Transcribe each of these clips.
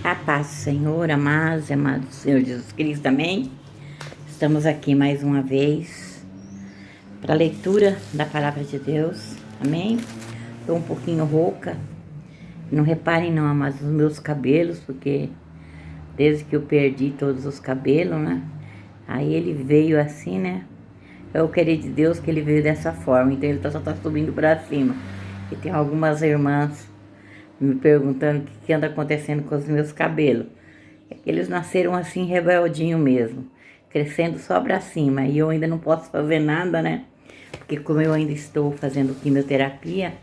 A paz do Senhor, amados e amados do Senhor Jesus Cristo, amém? Estamos aqui mais uma vez para a leitura da Palavra de Deus, amém? Estou um pouquinho rouca, não reparem não, amados, os meus cabelos, porque desde que eu perdi todos os cabelos, né? Aí ele veio assim, né? É o querer de Deus que ele veio dessa forma, então ele só está subindo para cima. E tem algumas irmãs me perguntando o que anda acontecendo com os meus cabelos. É que eles nasceram assim, rebeldinho mesmo, crescendo só pra cima. E eu ainda não posso fazer nada, né? Porque como eu ainda estou fazendo quimioterapia,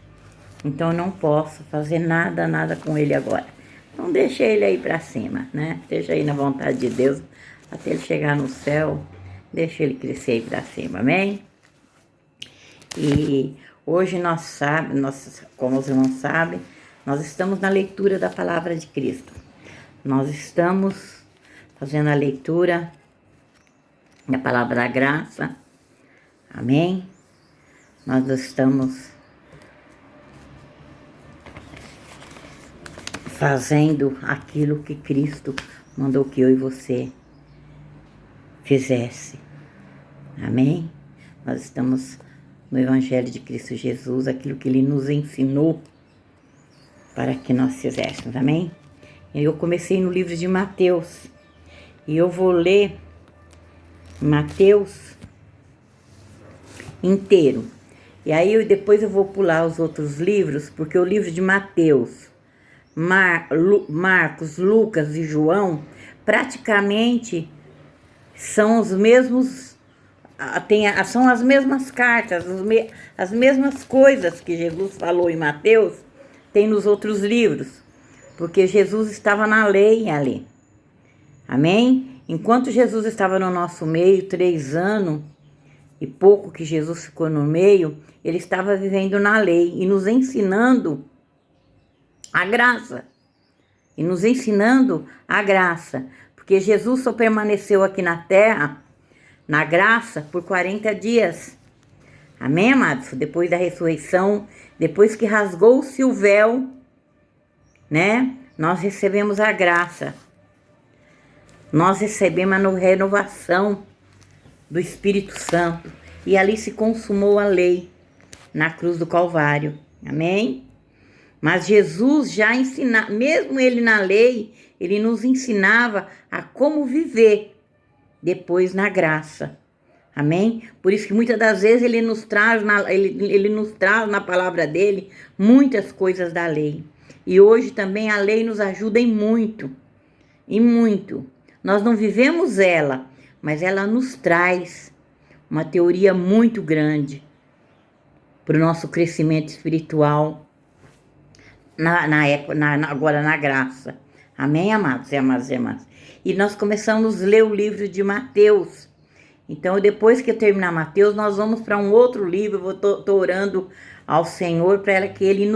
então eu não posso fazer nada com ele agora. Então deixa ele aí pra cima, né? Deixa aí na vontade de Deus, até ele chegar no céu, deixa ele crescer aí pra cima, amém? E hoje como os irmãos sabem, nós estamos na leitura da Palavra de Cristo. Nós estamos fazendo a leitura da Palavra da Graça. Amém? Nós estamos fazendo aquilo que Cristo mandou que eu e você fizesse. Amém? Nós estamos no Evangelho de Cristo Jesus, aquilo que Ele nos ensinou para que nós fizéssemos, amém? Eu comecei no livro de Mateus, e eu vou ler Mateus inteiro. E aí depois eu vou pular os outros livros, porque o livro de Mateus, Marcos, Lucas e João, praticamente são os mesmos, são as mesmas cartas, as mesmas coisas que Jesus falou em Mateus, tem nos outros livros, porque Jesus estava na lei ali, amém? Enquanto Jesus estava no nosso meio, 3 anos e pouco que Jesus ficou no meio, ele estava vivendo na lei e nos ensinando a graça, porque Jesus só permaneceu aqui na terra, na graça, por 40 dias, amém, amados? Depois da ressurreição, depois que rasgou-se o véu, né? Nós recebemos a graça. Nós recebemos a renovação do Espírito Santo. E ali se consumou a lei na cruz do Calvário. Amém? Mas Jesus já ensinava, mesmo ele na lei, ele nos ensinava a como viver depois na graça. Amém? Por isso que muitas das vezes ele nos traz na palavra dele muitas coisas da lei. E hoje também a lei nos ajuda em muito. Nós não vivemos ela, mas ela nos traz uma teoria muito grande para o nosso crescimento espiritual agora na graça. Amém, amados e amadas irmãs? E nós começamos a ler o livro de Mateus. Então, depois que eu terminar Mateus, nós vamos para um outro livro. Eu tô orando ao Senhor para que Ele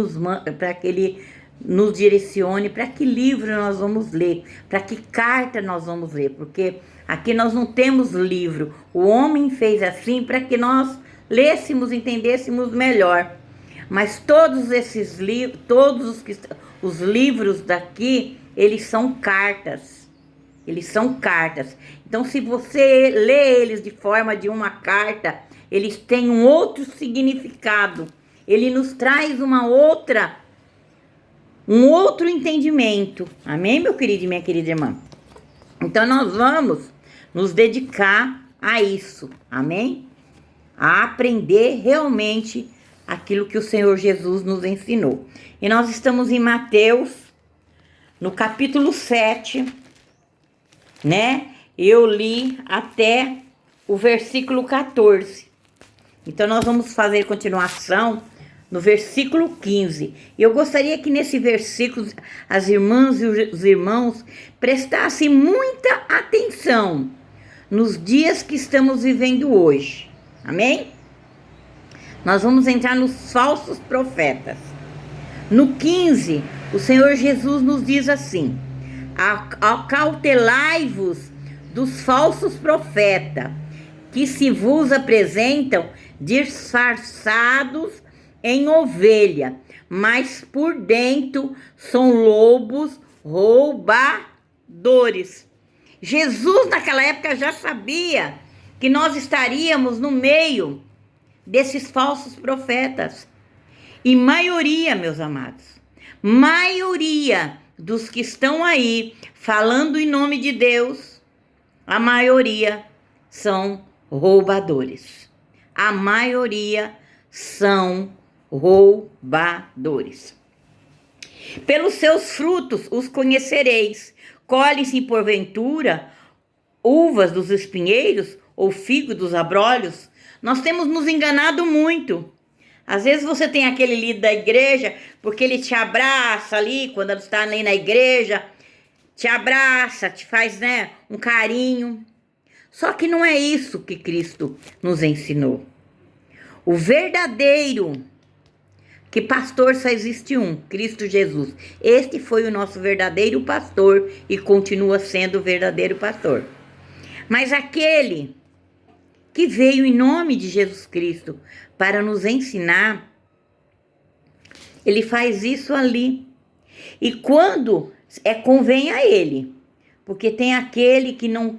nos direcione para que livro nós vamos ler, para que carta nós vamos ler, porque aqui nós não temos livro. O homem fez assim para que nós lêssemos, entendêssemos melhor. Mas todos esses livros, os livros daqui, eles são cartas. Eles são cartas. Então, se você lê eles de forma de uma carta, eles têm um outro significado. Ele nos traz um outro entendimento. Amém, meu querido e minha querida irmã? Então, nós vamos nos dedicar a isso. Amém? A aprender realmente aquilo que o Senhor Jesus nos ensinou. E nós estamos em Mateus, no capítulo 7, né? Eu li até o versículo 14. Então, nós vamos fazer continuação no versículo 15. Eu gostaria que nesse versículo as irmãs e os irmãos prestassem muita atenção nos dias que estamos vivendo hoje. Amém? Nós vamos entrar nos falsos profetas. No 15, o Senhor Jesus nos diz assim: acautelai-vos dos falsos profetas, que se vos apresentam disfarçados em ovelha, mas por dentro são lobos roubadores. Jesus naquela época já sabia que nós estaríamos no meio desses falsos profetas. E maioria, meus amados, maioria dos que estão aí falando em nome de Deus, a maioria são roubadores. A maioria são roubadores. Pelos seus frutos os conhecereis. Colhem-se porventura uvas dos espinheiros ou figo dos abrolhos? Nós temos nos enganado muito. Às vezes você tem aquele líder da igreja, porque ele te abraça ali, quando ele está ali na igreja, te abraça, te faz, um carinho. Só que não é isso que Cristo nos ensinou. O verdadeiro, que pastor só existe um, Cristo Jesus. Este foi o nosso verdadeiro pastor e continua sendo o verdadeiro pastor. Mas aquele que veio em nome de Jesus Cristo para nos ensinar, ele faz isso ali. E quando convém a ele, porque tem aquele que não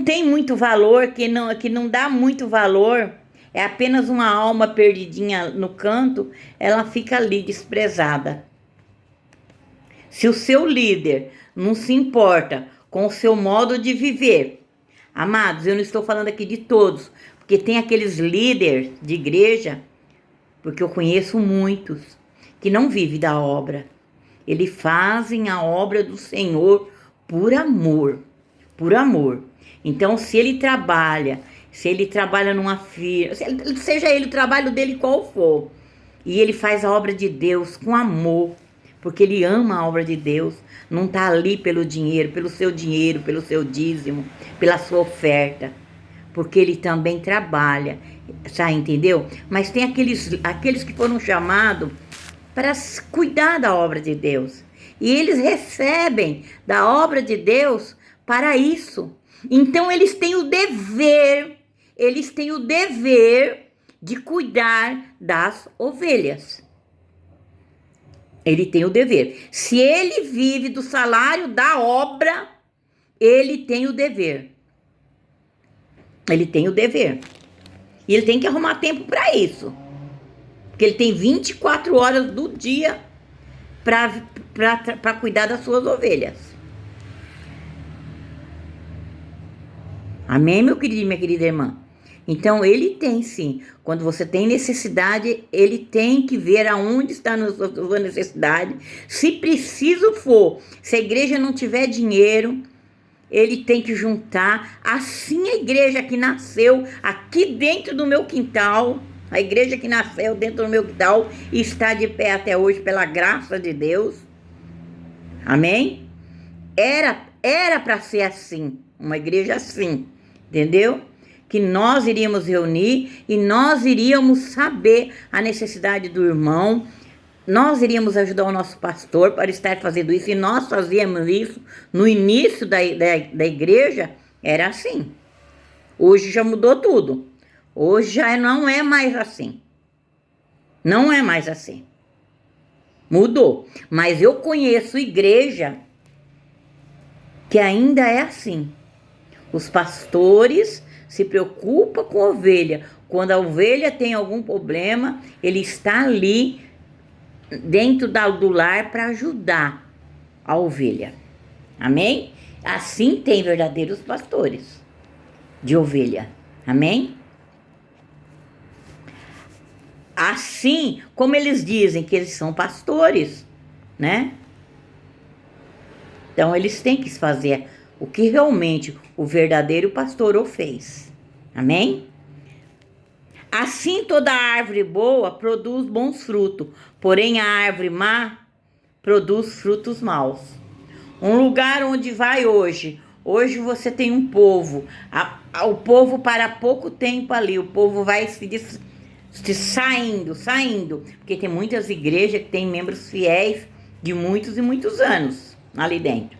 tem muito valor, que não dá muito valor, é apenas uma alma perdidinha no canto, ela fica ali desprezada. Se o seu líder não se importa com o seu modo de viver, amados, eu não estou falando aqui de todos, porque tem aqueles líderes de igreja, porque eu conheço muitos, que não vivem da obra. Eles fazem a obra do Senhor por amor, por amor. Então, se ele trabalha numa firma, seja ele o trabalho dele qual for, e ele faz a obra de Deus com amor, porque ele ama a obra de Deus, não está ali pelo dinheiro, pelo seu dízimo, pela sua oferta, porque ele também trabalha, sabe, entendeu? Mas tem aqueles que foram chamados para cuidar da obra de Deus, e eles recebem da obra de Deus para isso. Então eles têm o dever de cuidar das ovelhas. Ele tem o dever. Se ele vive do salário da obra, ele tem o dever. Ele tem o dever. E ele tem que arrumar tempo para isso. Porque ele tem 24 horas do dia para cuidar das suas ovelhas. Amém, meu querido e minha querida irmã? Então, ele tem sim. Quando você tem necessidade, ele tem que ver aonde está a sua necessidade. Se preciso for, se a igreja não tiver dinheiro, ele tem que juntar. Assim, a igreja que nasceu aqui dentro do meu quintal, a igreja que nasceu dentro do meu quintal e está de pé até hoje pela graça de Deus. Amém? Era para ser assim, uma igreja assim, entendeu? Que nós iríamos reunir e nós iríamos saber a necessidade do irmão, nós iríamos ajudar o nosso pastor para estar fazendo isso, e nós fazíamos isso no início da igreja, era assim. Hoje já mudou tudo, hoje já não é mais assim, não é mais assim, mudou, mas eu conheço igreja que ainda é assim. Os pastores se preocupam com a ovelha. Quando a ovelha tem algum problema, ele está ali dentro do lar para ajudar a ovelha. Amém? Assim tem verdadeiros pastores de ovelha. Amém? Assim como eles dizem que eles são pastores, né? Então eles têm que fazer o que realmente o verdadeiro pastor o fez. Amém? Assim toda árvore boa produz bons frutos, porém a árvore má produz frutos maus. Um lugar onde vai hoje você tem um povo, o povo para pouco tempo ali, o povo vai se saindo, porque tem muitas igrejas que têm membros fiéis de muitos e muitos anos ali dentro.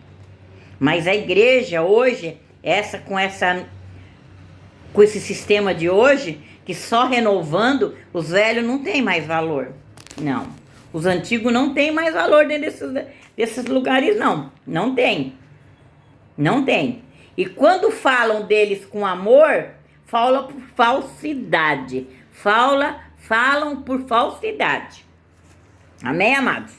Mas a igreja hoje, com esse sistema de hoje, que só renovando, os velhos não tem mais valor. Não. Os antigos não têm mais valor dentro desses lugares, não. Não tem. Não tem. E quando falam deles com amor, falam por falsidade. Falam por falsidade. Amém, amados?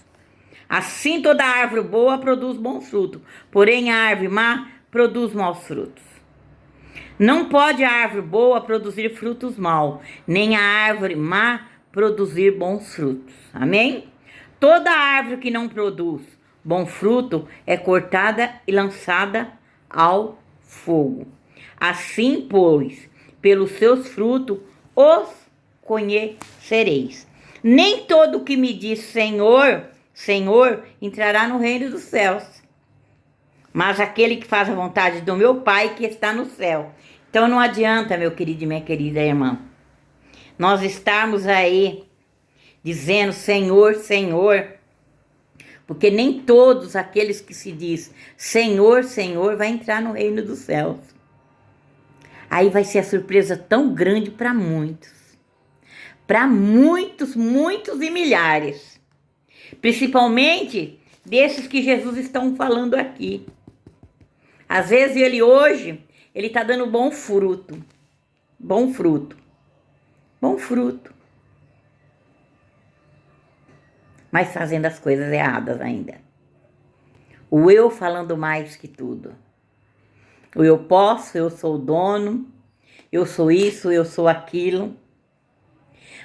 Assim toda árvore boa produz bons frutos, porém a árvore má produz maus frutos. Não pode a árvore boa produzir frutos maus, nem a árvore má produzir bons frutos. Amém? Toda árvore que não produz bom fruto é cortada e lançada ao fogo. Assim, pois, pelos seus frutos os conhecereis. Nem todo que me diz Senhor, Senhor, entrará no reino dos céus, mas aquele que faz a vontade do meu Pai que está no céu. Então não adianta, meu querido e minha querida irmã, nós estarmos aí dizendo Senhor, Senhor, porque nem todos aqueles que se diz Senhor, Senhor vai entrar no reino dos céus. Aí vai ser a surpresa tão grande para muitos. Para muitos, muitos e milhares. Principalmente desses que Jesus está falando aqui. Às vezes ele está dando bom fruto. Bom fruto. Bom fruto. Mas fazendo as coisas erradas ainda. O eu falando mais que tudo. O eu posso, eu sou o dono, eu sou isso, eu sou aquilo.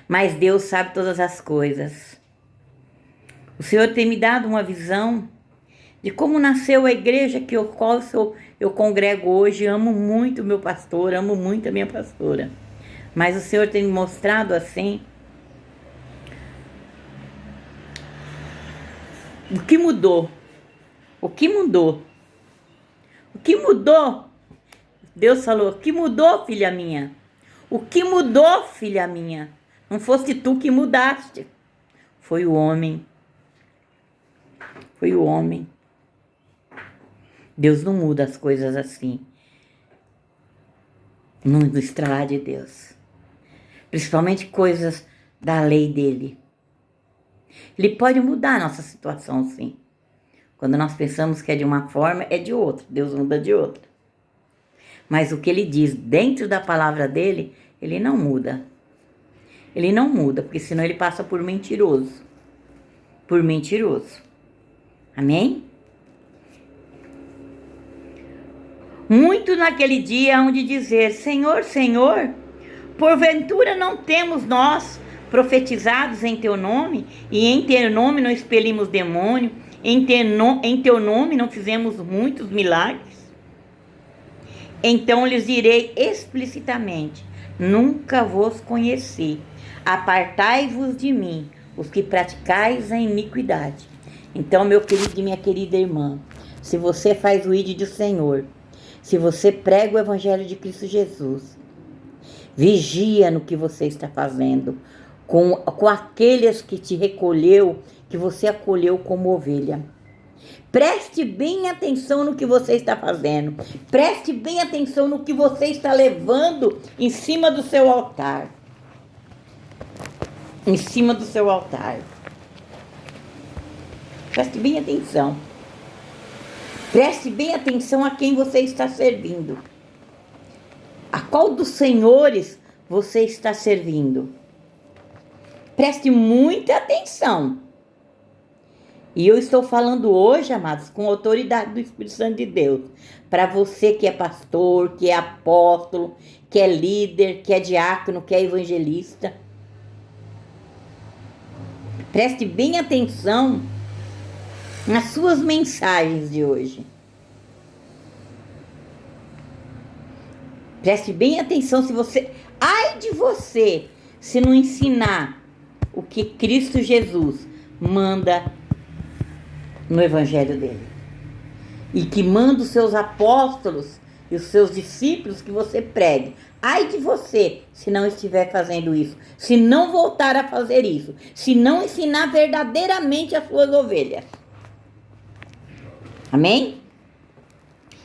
Mas Deus sabe todas as coisas. O Senhor tem me dado uma visão de como nasceu a igreja que eu congrego hoje. Amo muito o meu pastor, amo muito a minha pastora. Mas o Senhor tem me mostrado assim. O que mudou? O que mudou? O que mudou? Deus falou, o que mudou, filha minha? O que mudou, filha minha? Não foste tu que mudaste. Foi o homem. Foi o homem. Deus não muda as coisas assim. No estralar de Deus. Principalmente coisas da lei dele. Ele pode mudar a nossa situação, sim. Quando nós pensamos que é de uma forma, é de outra. Deus muda de outra. Mas o que ele diz dentro da palavra dele, ele não muda. Ele não muda, porque senão ele passa por mentiroso. Por mentiroso. Amém? Muito naquele dia hão de dizer, Senhor, Senhor, porventura não temos nós profetizados em teu nome, e em teu nome não expelimos demônio, em teu nome não fizemos muitos milagres? Então lhes direi explicitamente, nunca vos conheci, apartai-vos de mim, os que praticais a iniquidade. Então, meu querido e minha querida irmã, se você faz o ID do Senhor, se você prega o Evangelho de Cristo Jesus, vigia no que você está fazendo, com aqueles que te recolheu, que você acolheu como ovelha. Preste bem atenção no que você está fazendo. Preste bem atenção no que você está levando em cima do seu altar. Em cima do seu altar. Preste bem atenção. Preste bem atenção a quem você está servindo. A qual dos senhores você está servindo? Preste muita atenção. E eu estou falando hoje, amados, com autoridade do Espírito Santo de Deus. Para você que é pastor, que é apóstolo, que é líder, que é diácono, que é evangelista. Preste bem atenção nas suas mensagens de hoje. Preste bem atenção se você... Ai de você se não ensinar o que Cristo Jesus manda no evangelho dele. E que manda os seus apóstolos e os seus discípulos que você pregue. Ai de você se não estiver fazendo isso. Se não voltar a fazer isso. Se não ensinar verdadeiramente as suas ovelhas. Amém?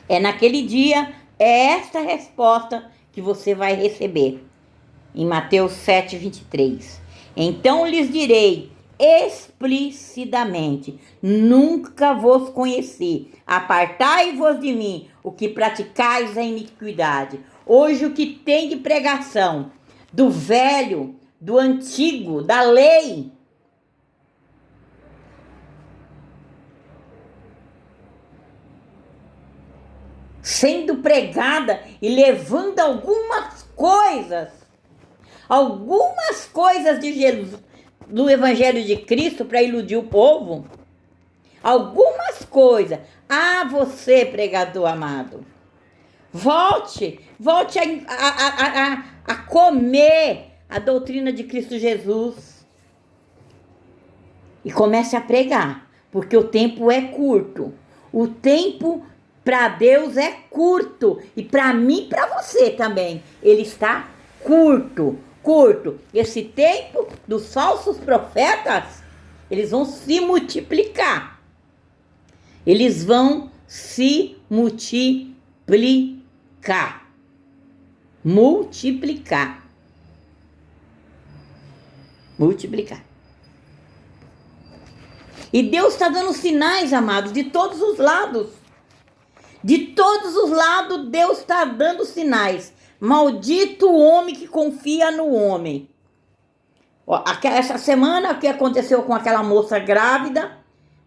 É naquele dia, é esta resposta que você vai receber. Em Mateus 7, 23. Então lhes direi explicitamente: nunca vos conheci. Apartai-vos de mim, o que praticais a iniquidade. Hoje o que tem de pregação do velho, do antigo, da lei, sendo pregada e levando algumas coisas de Jesus, do Evangelho de Cristo, para iludir o povo. Algumas coisas. Ah, você, pregador amado, volte a comer a doutrina de Cristo Jesus e comece a pregar, porque o tempo é curto. O tempo para Deus é curto, e para mim e para você também, ele está curto. Esse tempo dos falsos profetas, eles vão se multiplicar. Eles vão se multiplicar. Multiplicar. E Deus está dando sinais, amados, de todos os lados. De todos os lados, Deus está dando sinais. Maldito o homem que confia no homem. Essa semana, o que aconteceu com aquela moça grávida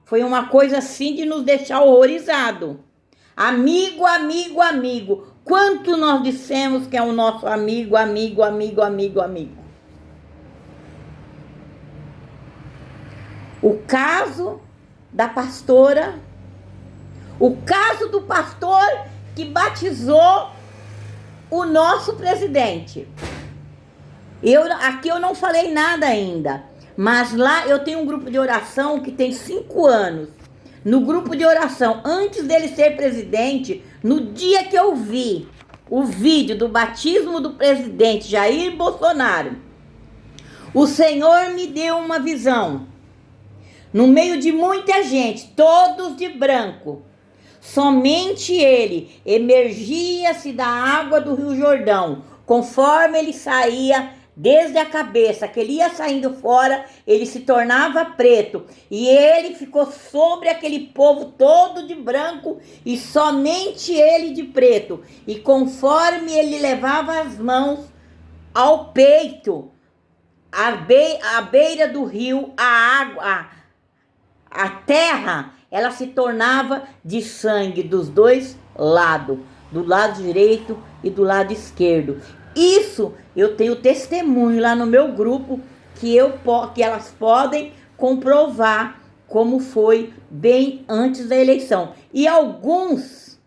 foi uma coisa assim de nos deixar horrorizado. Amigo. Quanto nós dissemos que é o nosso amigo. O caso da pastora, o caso do pastor que batizou o nosso presidente. Aqui eu não falei nada ainda, mas lá eu tenho um grupo de oração que tem 5 anos. No grupo de oração, antes dele ser presidente, no dia que eu vi o vídeo do batismo do presidente Jair Bolsonaro, o Senhor me deu uma visão. No meio de muita gente, todos de branco, somente ele emergia-se da água do Rio Jordão. Conforme ele saía desde a cabeça, que ele ia saindo fora, ele se tornava preto. E ele ficou sobre aquele povo todo de branco e somente ele de preto. E conforme ele levava as mãos ao peito, à beira do rio, a água, a terra, ela se tornava de sangue dos dois lados, do lado direito e do lado esquerdo. Isso eu tenho testemunho lá no meu grupo que elas podem comprovar como foi bem antes da eleição. E algumas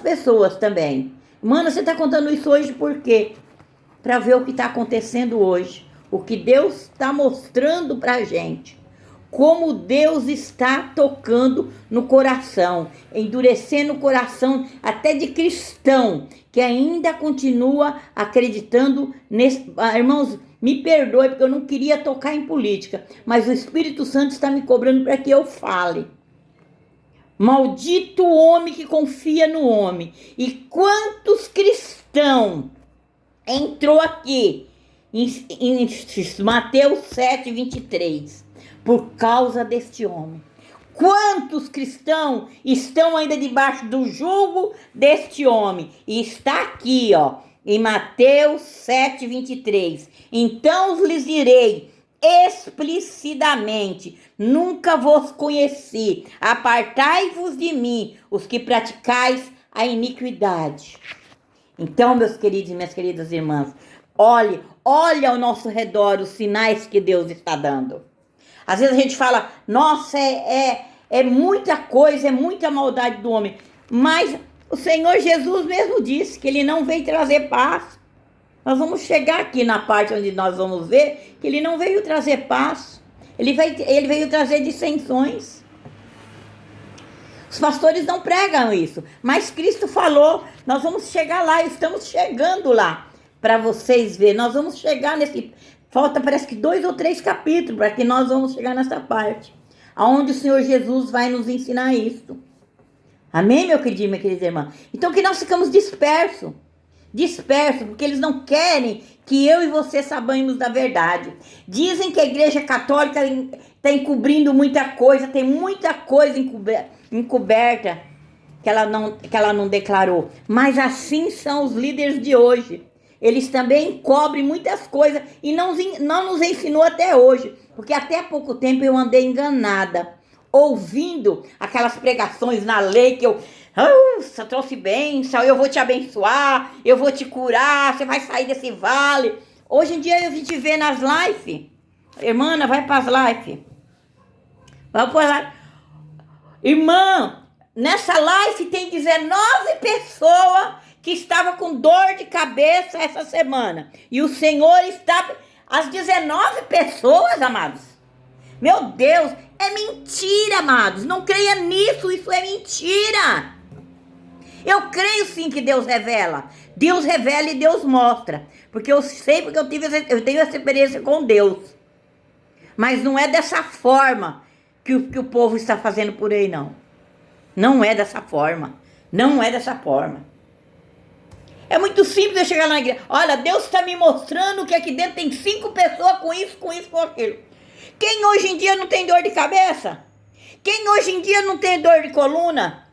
pessoas também. Mano, você está contando isso hoje por quê? Para ver o que está acontecendo hoje. O que Deus está mostrando para a gente. Como Deus está tocando no coração, endurecendo o coração até de cristão, que ainda continua acreditando nesse... Irmãos, me perdoe, porque eu não queria tocar em política, mas o Espírito Santo está me cobrando para que eu fale. Maldito o homem que confia no homem. E quantos cristãos entrou aqui em Mateus 7:23, por causa deste homem? Quantos cristãos estão ainda debaixo do jugo deste homem? E está aqui, em Mateus 7:23. Então lhes direi explicitamente: nunca vos conheci. Apartai-vos de mim, os que praticais a iniquidade. Então, meus queridos e minhas queridas irmãs, olhe ao nosso redor os sinais que Deus está dando. Às vezes a gente fala, nossa, é muita coisa, é muita maldade do homem. Mas o Senhor Jesus mesmo disse que ele não veio trazer paz. Nós vamos chegar aqui na parte onde nós vamos ver que ele não veio trazer paz. Ele veio trazer dissensões. Os pastores não pregam isso, mas Cristo falou, nós vamos chegar lá, estamos chegando lá, para vocês verem. Nós vamos chegar falta parece que 2 ou 3 capítulos para que nós vamos chegar nessa parte, aonde o Senhor Jesus vai nos ensinar isso. Amém, meu querido, minha querida irmã? Então que nós ficamos dispersos, dispersos, porque eles não querem que eu e você saibamos da verdade. Dizem que a Igreja Católica está encobrindo muita coisa, tem muita coisa encoberta que ela não declarou. Mas assim são os líderes de hoje. Eles também encobrem muitas coisas e não nos ensinou até hoje. Porque até há pouco tempo eu andei enganada, ouvindo aquelas pregações na lei que eu só trouxe bênção, eu vou te abençoar, eu vou te curar, você vai sair desse vale. Hoje em dia eu vim te ver nas lives. Irmã, vai para as lives. Vai para as lives. Irmã, nessa live tem 19 pessoas que estavam com dor de cabeça essa semana. E o Senhor está... As 19 pessoas, amados. Meu Deus, é mentira, amados. Não creia nisso, isso é mentira. Eu creio sim que Deus revela. Deus revela e Deus mostra. Porque eu sei, porque eu tenho essa experiência com Deus. Mas não é dessa forma que o povo está fazendo por aí, não. Não é dessa forma. Não é dessa forma. É muito simples eu chegar na igreja. Olha, Deus está me mostrando que aqui dentro tem 5 pessoas com isso, com aquilo. Quem hoje em dia não tem dor de cabeça? Quem hoje em dia não tem dor de coluna?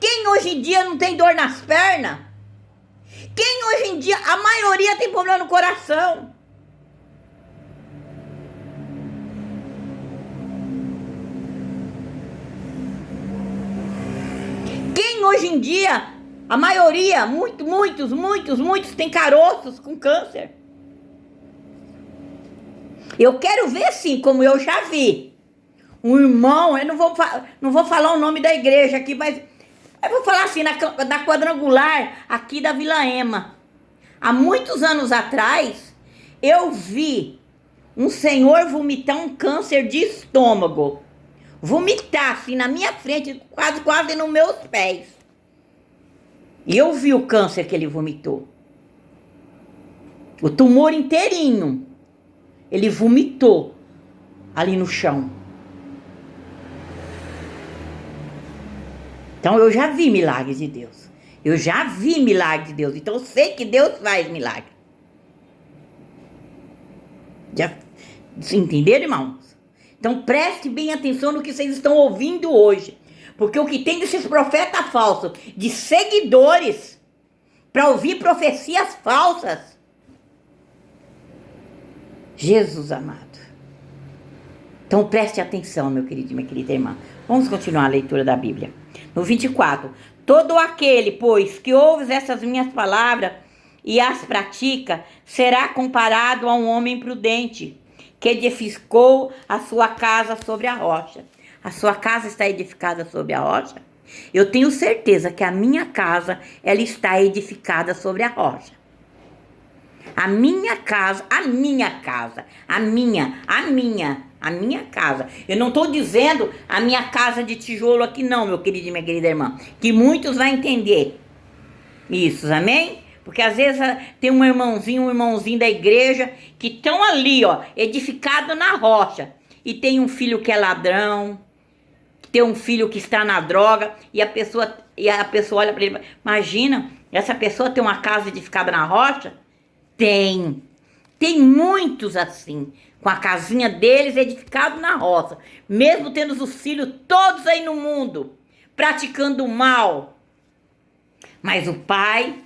Quem hoje em dia não tem dor nas pernas? Quem hoje em dia, a maioria tem problema no coração? Quem hoje em dia, a maioria, muitos tem caroços com câncer? Eu quero ver sim, como eu já vi. Um irmão, eu não vou falar o nome da igreja aqui, mas eu vou falar assim, na quadrangular aqui da Vila Ema. Há muitos anos atrás, eu vi um senhor vomitar um câncer de estômago. Vomitar assim na minha frente, quase nos meus pés. E eu vi o câncer que ele vomitou. O tumor inteirinho. Ele vomitou ali no chão. Então eu já vi milagres de Deus. Eu já vi milagres de Deus. Então eu sei que Deus faz milagre. Já entenderam, irmãos? Então preste bem atenção no que vocês estão ouvindo hoje. Porque o que tem desses profetas falsos, de seguidores, para ouvir profecias falsas. Jesus amado. Então preste atenção, meu querido e minha querida irmã. Vamos continuar a leitura da Bíblia. No 24. Todo aquele, pois, que ouve essas minhas palavras e as pratica, será comparado a um homem prudente, que edificou a sua casa sobre a rocha. A sua casa está edificada sobre a rocha? Eu tenho certeza que a minha casa, ela está edificada sobre a rocha. A minha casa. Eu não estou dizendo a minha casa de tijolo aqui não, meu querido e minha querida irmã. Que muitos vão entender isso, amém? Porque às vezes tem um irmãozinho da igreja que estão ali, ó, edificado na rocha. E tem um filho que é ladrão, tem um filho que está na droga, e a pessoa olha para ele, imagina, essa pessoa tem uma casa edificada na rocha? Tem muitos assim, com a casinha deles edificado na roça, mesmo tendo os filhos todos aí no mundo, praticando o mal. Mas o pai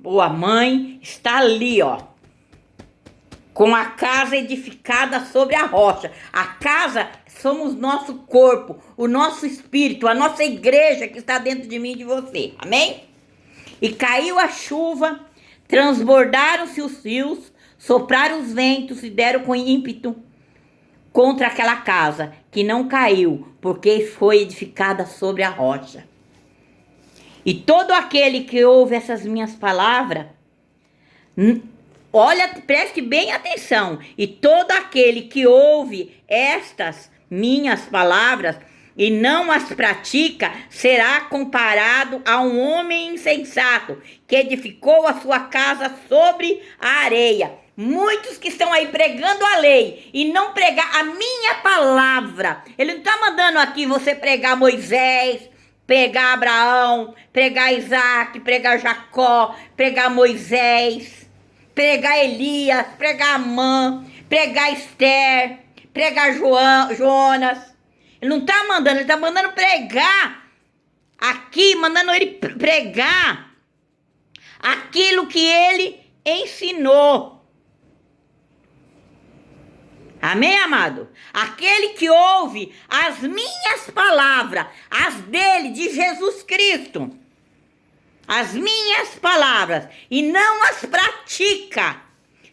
ou a mãe está ali, ó, com a casa edificada sobre a rocha. A casa somos nosso corpo, o nosso espírito, a nossa igreja que está dentro de mim e de você, amém? E caiu a chuva, transbordaram-se os rios, sopraram os ventos e deram com ímpeto contra aquela casa, que não caiu, porque foi edificada sobre a rocha. E todo aquele que ouve essas minhas palavras, olha, preste bem atenção, e todo aquele que ouve estas minhas palavras e não as pratica, será comparado a um homem insensato, que edificou a sua casa sobre a areia. Muitos que estão aí pregando a lei e não pregar a minha palavra. Ele não está mandando aqui você pregar Moisés, pregar Abraão, pregar Isaac, pregar Jacó, pregar Moisés, pregar Elias, pregar Amã, pregar Esther, pregar Jonas. Ele não está mandando, ele está mandando pregar aqui, mandando ele pregar aquilo que ele ensinou. Amém, amado? Aquele que ouve as minhas palavras, as dele, de Jesus Cristo, as minhas palavras, e não as pratica,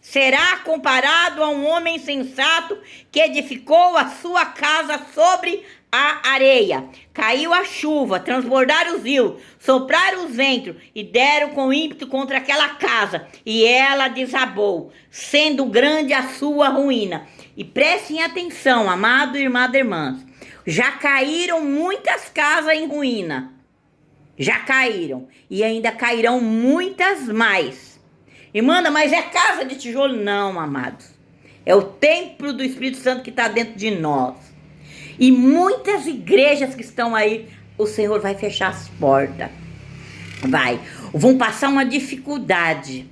será comparado a um homem sensato que edificou a sua casa sobre a areia. Caiu a chuva, transbordaram os rios, sopraram os ventos e deram com ímpeto contra aquela casa, e ela desabou, sendo grande a sua ruína. E prestem atenção, amado irmão e irmãs, já caíram muitas casas em ruína, já caíram, e ainda cairão muitas mais. Irmã, mas é casa de tijolo? Não, amados, é o templo do Espírito Santo que está dentro de nós. E muitas igrejas que estão aí, o Senhor vai fechar as portas, vão passar uma dificuldade,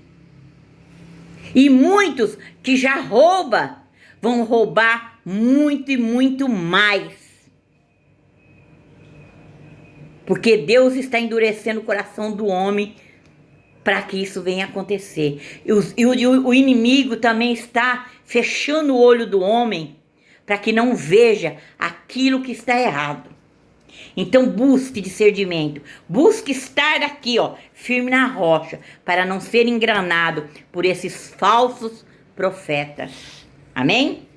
e muitos que já roubam, vão roubar muito e muito mais. Porque Deus está endurecendo o coração do homem para que isso venha acontecer. E o inimigo também está fechando o olho do homem para que não veja aquilo que está errado. Então busque discernimento, busque estar aqui, firme na rocha, para não ser enganado por esses falsos profetas. Amém?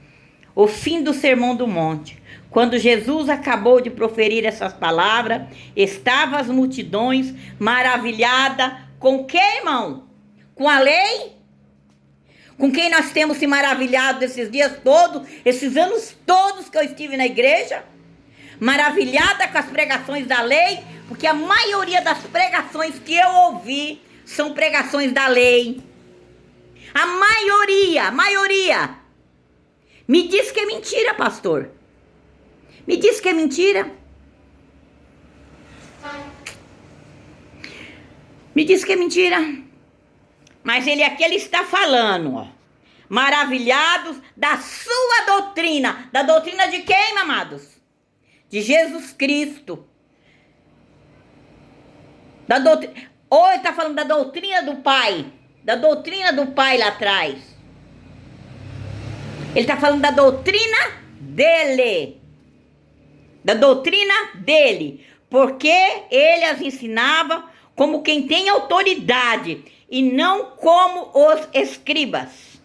O fim do Sermão do Monte. Quando Jesus acabou de proferir essas palavras, estavam as multidões maravilhadas com o que, irmão? Com a lei? Com quem nós temos se maravilhado esses dias todos, esses anos todos que eu estive na igreja? Maravilhada com as pregações da lei, porque a maioria das pregações que eu ouvi são pregações da lei. A maioria. Me diz que é mentira, pastor. Me diz que é mentira. Me diz que é mentira. Mas ele está falando, maravilhados da sua doutrina. Da doutrina de quem, amados? De Jesus Cristo. Ou ele está falando da doutrina do Pai. Da doutrina do Pai lá atrás. Ele está falando da doutrina dele. Da doutrina dele. Porque ele as ensinava como quem tem autoridade e não como os escribas.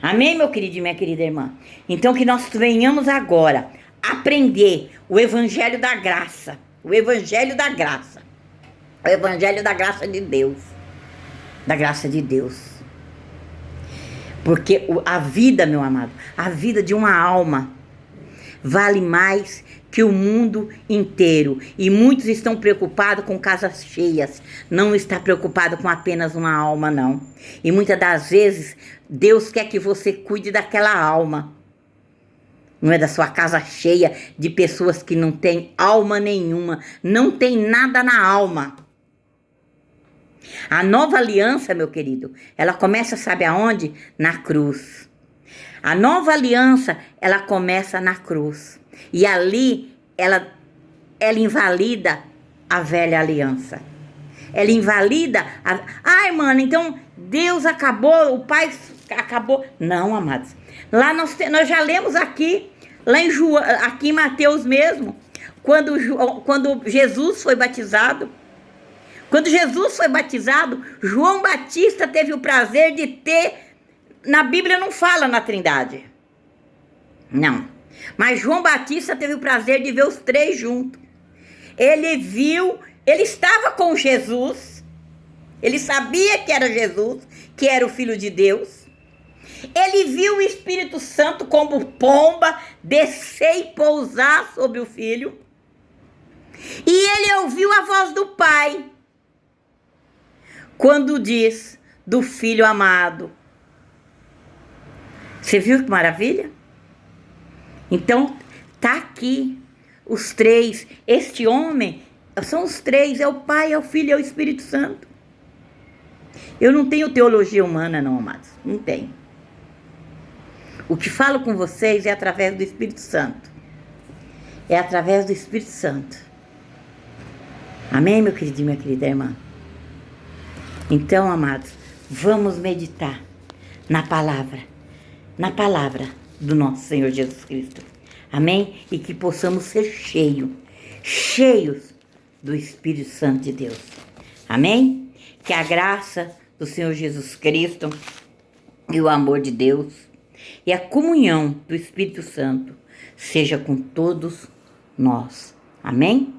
Amém, meu querido e minha querida irmã? Então que nós venhamos agora aprender o evangelho da graça. O evangelho da graça. O evangelho da graça de Deus. Da graça de Deus. Porque a vida, meu amado, a vida de uma alma vale mais que o mundo inteiro. E muitos estão preocupados com casas cheias. Não está preocupado com apenas uma alma, não. E muitas das vezes, Deus quer que você cuide daquela alma. Não é da sua casa cheia de pessoas que não têm alma nenhuma. Não tem nada na alma. A nova aliança, meu querido, ela começa, sabe aonde? Na cruz. A nova aliança, ela começa na cruz. E ali, ela invalida a velha aliança. Ela invalida Ai, mano, então Deus acabou, o Pai acabou. Não, amados. Lá nós já lemos aqui, lá em aqui em Mateus mesmo, quando Jesus foi batizado. Quando Jesus foi batizado, João Batista teve o prazer de ter... Na Bíblia não fala na Trindade. Não. Mas João Batista teve o prazer de ver os três juntos. Ele estava com Jesus. Ele sabia que era Jesus, que era o Filho de Deus. Ele viu o Espírito Santo como pomba descer e pousar sobre o Filho. E ele ouviu a voz do Pai. Quando diz do Filho amado. Você viu que maravilha? Então, tá aqui. os três. Este homem, são os três, é o Pai, é o Filho e é o Espírito Santo. Eu não tenho teologia humana não, amados, não tenho. O que falo com vocês é através do Espírito Santo. É através do Espírito Santo. Amém, meu querido e minha querida irmã? Então, amados, vamos meditar na palavra do nosso Senhor Jesus Cristo. Amém? E que possamos ser cheios do Espírito Santo de Deus. Amém? Que a graça do Senhor Jesus Cristo e o amor de Deus e a comunhão do Espírito Santo seja com todos nós. Amém?